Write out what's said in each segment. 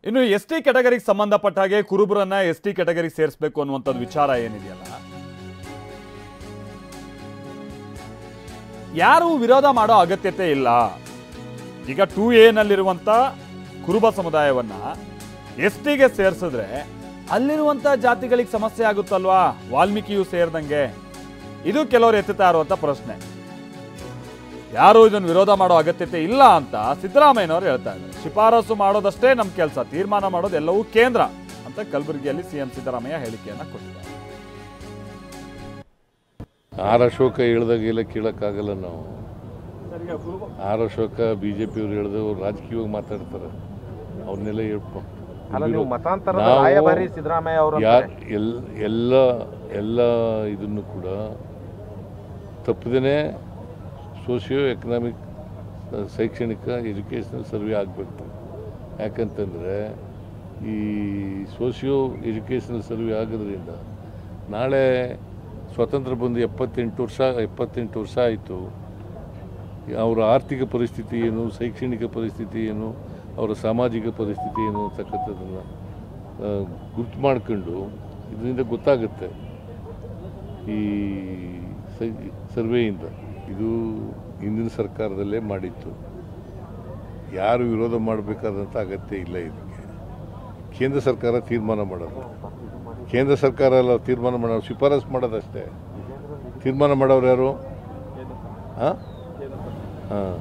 ಇನ್ನು ಎಸ್ಟಿ ಕ್ಯಾಟಗರಿಗೆ ಸಂಬಂಧಪಟ್ಟ ಹಾಗೆ ಕುರುಬರನ್ನ ಎಸ್ಟಿ ಕ್ಯಾಟಗರಿಗೆ ಸೇರಿಸಬೇಕು ಅನ್ನುವಂಥದ್ದು ವಿಚಾರ ಏನಿದೆಯಲ್ಲ, ಯಾರು ವಿರೋಧ ಮಾಡೋ ಅಗತ್ಯತೆ ಇಲ್ಲ. ಈಗ 2A ನಲ್ಲಿರುವಂತ ಕುರುಬ ಸಮುದಾಯವನ್ನ ಎಸ್ಟಿಗೆ ಸೇರಿಸಿದ್ರೆ ಅಲ್ಲಿರುವಂತ ಜಾತಿಗಳಿಗೆ ಸಮಸ್ಯೆ ಆಗುತ್ತಲ್ವಾ, ವಾಲ್ಮೀಕಿಯು ಸೇರಿದಂಗೆ. ಇದು ಕೆಲವರು ಎತ್ತುತ್ತಾ ಇರುವಂತ ಪ್ರಶ್ನೆ. ಯಾರು ಇದನ್ನು ವಿರೋಧ ಮಾಡೋ ಅಗತ್ಯತೆ ಇಲ್ಲ ಅಂತ ಸಿದ್ದರಾಮಯ್ಯನವರು ಹೇಳ್ತಾ ಇದ್ದಾರೆ. ಶಿಫಾರಸು ಮಾಡೋದಷ್ಟೇ ನಮ್ಮ ಕೆಲಸ, ತೀರ್ಮಾನ ಮಾಡೋದು ಎಲ್ಲವೂ ಕೇಂದ್ರ ಅಂತ ಕಲಬುರಗಿಯಲ್ಲಿ ಸಿಎಂ ಸಿದ್ದರಾಮಯ್ಯ ಹೇಳಿಕೆಯನ್ನ ಕೊಟ್ಟಿದ್ದಾರೆ. ಆರ್ ಅಶೋಕ ಹೇಳ್ದಾಗೆಲ್ಲ ಕೇಳಕ್ಕಾಗಲ್ಲ ನಾವು. ಆರ್ ಅಶೋಕ ಬಿಜೆಪಿಯವ್ರು ಹೇಳಿದವರು ರಾಜಕೀಯವಾಗಿ ಮಾತಾಡ್ತಾರೆ, ಅವ್ರನ್ನೆಲ್ಲ ಹೇಳ್ಕೊಂಡು ಎಲ್ಲ ಇದನ್ನು ಕೂಡ ತಪ್ಪದೇನೆ ಸೋಷಿಯೋ ಎಕನಾಮಿಕ್ ಶೈಕ್ಷಣಿಕ ಎಜುಕೇಷನಲ್ ಸರ್ವೆ ಆಗಬೇಕು. ಯಾಕಂತಂದರೆ ಈ ಸೋಷಿಯೋ ಎಜುಕೇಷನಲ್ ಸರ್ವೆ ಆಗೋದ್ರಿಂದ ನಾಳೆ ಸ್ವಾತಂತ್ರ್ಯ ಬಂದು 78 ವರ್ಷ ಆಯಿತು. ಅವರ ಆರ್ಥಿಕ ಪರಿಸ್ಥಿತಿ ಏನು, ಶೈಕ್ಷಣಿಕ ಪರಿಸ್ಥಿತಿ ಏನು, ಅವರ ಸಾಮಾಜಿಕ ಪರಿಸ್ಥಿತಿ ಏನು ಅಂತಕ್ಕಂಥದ್ದನ್ನು ಗುರ್ತು ಮಾಡ್ಕೊಂಡು ಇದರಿಂದ ಗೊತ್ತಾಗುತ್ತೆ ಈ ಸರ್ವೆಯಿಂದ. ಇದು ಹಿಂದಿನ ಸರ್ಕಾರದಲ್ಲೇ ಮಾಡಿತ್ತು, ಯಾರು ವಿರೋಧ ಮಾಡಬೇಕಾದಂಥ ಅಗತ್ಯ ಇಲ್ಲ. ಇದಕ್ಕೆ ಕೇಂದ್ರ ಸರ್ಕಾರ ತೀರ್ಮಾನ ಮಾಡೋದು, ಕೇಂದ್ರ ಸರ್ಕಾರ ಎಲ್ಲ ತೀರ್ಮಾನ ಮಾಡೋರು, ಶಿಫಾರಸು ಮಾಡೋದಷ್ಟೇ. ತೀರ್ಮಾನ ಮಾಡೋರು ಯಾರು? ಹಾಂ ಹಾಂ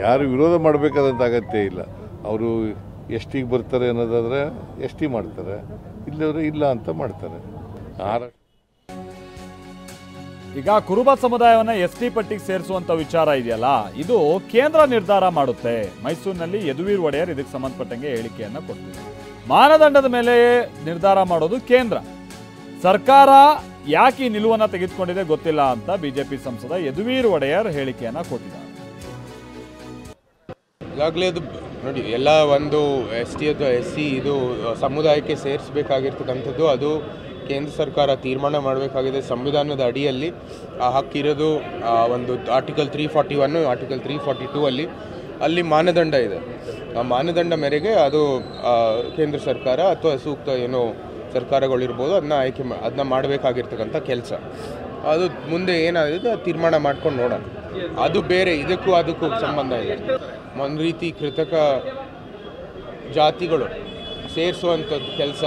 ಯಾರು ವಿರೋಧ ಮಾಡಬೇಕಾದಂಥ ಅಗತ್ಯ ಇಲ್ಲ. ಅವರು ಎಷ್ಟಿಗೆ ಬರ್ತಾರೆ ಅನ್ನೋದಾದರೆ ಎಷ್ಟಿ ಮಾಡ್ತಾರೆ, ಇಲ್ಲವ್ರೆ ಇಲ್ಲ ಅಂತ ಮಾಡ್ತಾರೆ. ಈಗ ಕುರುಬ ಸಮುದಾಯವನ್ನ ಎಸ್ಟಿ ಪಟ್ಟಿಗೆ ಸೇರಿಸುವಂತ ವಿಚಾರ ಇದೆಯಲ್ಲ, ಇದು ಕೇಂದ್ರ ನಿರ್ಧಾರ ಮಾಡುತ್ತೆ. ಮೈಸೂರಿನಲ್ಲಿ ಯದುವೀರ್ ಒಡೆಯರ್ ಇದಕ್ಕೆ ಸಂಬಂಧಪಟ್ಟಂಗೆ ಹೇಳಿಕೆಯನ್ನ ಕೊಡ್ತಿದ್ದಾರೆ. ಮಾನದಂಡದ ಮೇಲೆ ನಿರ್ಧಾರ ಮಾಡೋದು ಕೇಂದ್ರ. ಸರ್ಕಾರ ಯಾಕೆ ಈ ನಿಲುವನ್ನ ತೆಗೆದುಕೊಂಡಿದೆ ಗೊತ್ತಿಲ್ಲ ಅಂತ ಬಿಜೆಪಿ ಸಂಸದ ಯದುವೀರ್ ಒಡೆಯರ್ ಹೇಳಿಕೆಯನ್ನ ಕೊಟ್ಟಿದ್ದಾರೆ. ಈಗಾಗಲೇ ಅದು ನೋಡಿ, ಎಲ್ಲ ಒಂದು SC ಇದು ಸಮುದಾಯಕ್ಕೆ ಸೇರಿಸಬೇಕಾಗಿರ್ತಕ್ಕಂಥದ್ದು ಅದು ಕೇಂದ್ರ ಸರ್ಕಾರ ತೀರ್ಮಾನ ಮಾಡಬೇಕಾಗಿದೆ. ಸಂವಿಧಾನದ ಅಡಿಯಲ್ಲಿ ಆ ಹಕ್ಕಿರೋದು ಒಂದು ಆರ್ಟಿಕಲ್ 341 ಆರ್ಟಿಕಲ್ 342 ಅಲ್ಲಿ ಮಾನದಂಡ ಇದೆ. ಆ ಮಾನದಂಡ ಮೇರೆಗೆ ಅದು ಕೇಂದ್ರ ಸರ್ಕಾರ ಅಥವಾ ಸೂಕ್ತ ಏನೋ ಸರ್ಕಾರಗಳಿರ್ಬೋದು ಅದನ್ನ ಮಾಡಬೇಕಾಗಿರ್ತಕ್ಕಂಥ ಕೆಲಸ. ಅದು ಮುಂದೆ ಏನಾಗಿದೆ ತೀರ್ಮಾನ ಮಾಡ್ಕೊಂಡು ನೋಡೋಣ. ಅದು ಬೇರೆ, ಅದಕ್ಕೂ ಸಂಬಂಧ ಇದೆ. ಒಂದು ರೀತಿ ಕೃತಕ ಜಾತಿಗಳು ಸೇರಿಸುವಂಥದ್ದು ಕೆಲಸ